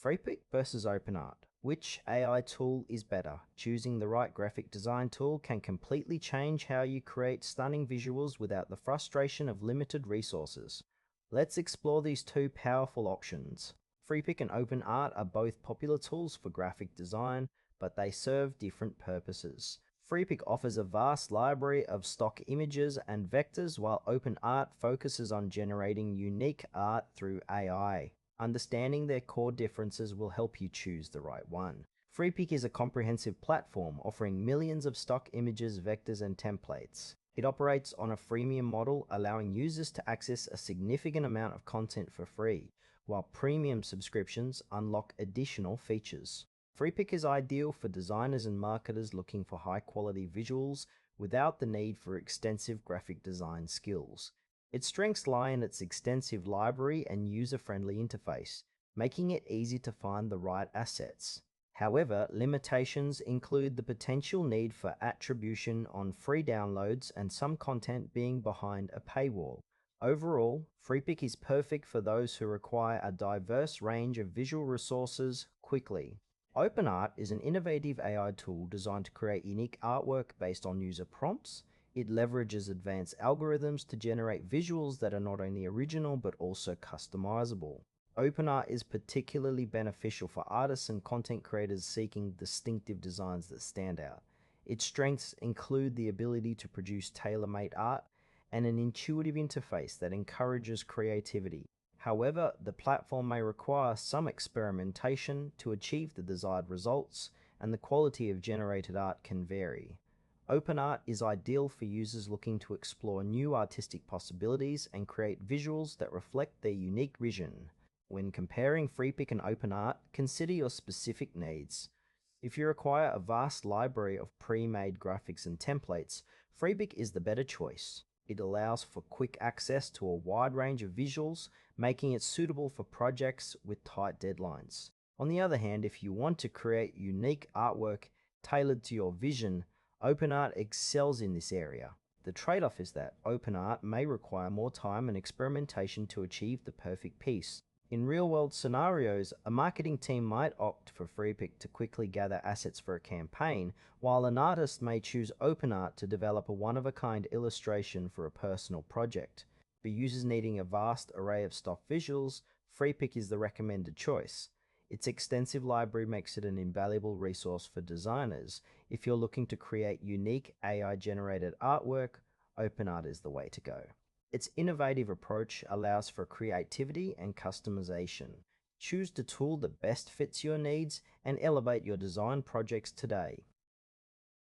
Freepik versus OpenArt. Which AI tool is better? Choosing the right graphic design tool can completely change how you create stunning visuals without the frustration of limited resources. Let's explore these two powerful options. Freepik and OpenArt are both popular tools for graphic design, but they serve different purposes. Freepik offers a vast library of stock images and vectors, while OpenArt focuses on generating unique art through AI. Understanding their core differences will help you choose the right one. Freepik is a comprehensive platform offering millions of stock images, vectors, and templates. It operates on a freemium model, allowing users to access a significant amount of content for free, while premium subscriptions unlock additional features. Freepik is ideal for designers and marketers looking for high-quality visuals without the need for extensive graphic design skills. Its strengths lie in its extensive library and user-friendly interface, making it easy to find the right assets. However, limitations include the potential need for attribution on free downloads and some content being behind a paywall. Overall, Freepik is perfect for those who require a diverse range of visual resources quickly. OpenArt is an innovative AI tool designed to create unique artwork based on user prompts. It leverages advanced algorithms to generate visuals that are not only original but also customizable. OpenArt is particularly beneficial for artists and content creators seeking distinctive designs that stand out. Its strengths include the ability to produce tailor-made art and an intuitive interface that encourages creativity. However, the platform may require some experimentation to achieve the desired results, and the quality of generated art can vary. OpenArt is ideal for users looking to explore new artistic possibilities and create visuals that reflect their unique vision. When comparing Freepik and OpenArt, consider your specific needs. If you require a vast library of pre-made graphics and templates, Freepik is the better choice. It allows for quick access to a wide range of visuals, making it suitable for projects with tight deadlines. On the other hand, if you want to create unique artwork tailored to your vision, OpenArt excels in this area. The trade-off is that OpenArt may require more time and experimentation to achieve the perfect piece. In real-world scenarios, a marketing team might opt for Freepik to quickly gather assets for a campaign, while an artist may choose OpenArt to develop a one-of-a-kind illustration for a personal project. For users needing a vast array of stock visuals, Freepik is the recommended choice. Its extensive library makes it an invaluable resource for designers. If you're looking to create unique AI-generated artwork, OpenArt is the way to go. Its innovative approach allows for creativity and customization. Choose the tool that best fits your needs and elevate your design projects today.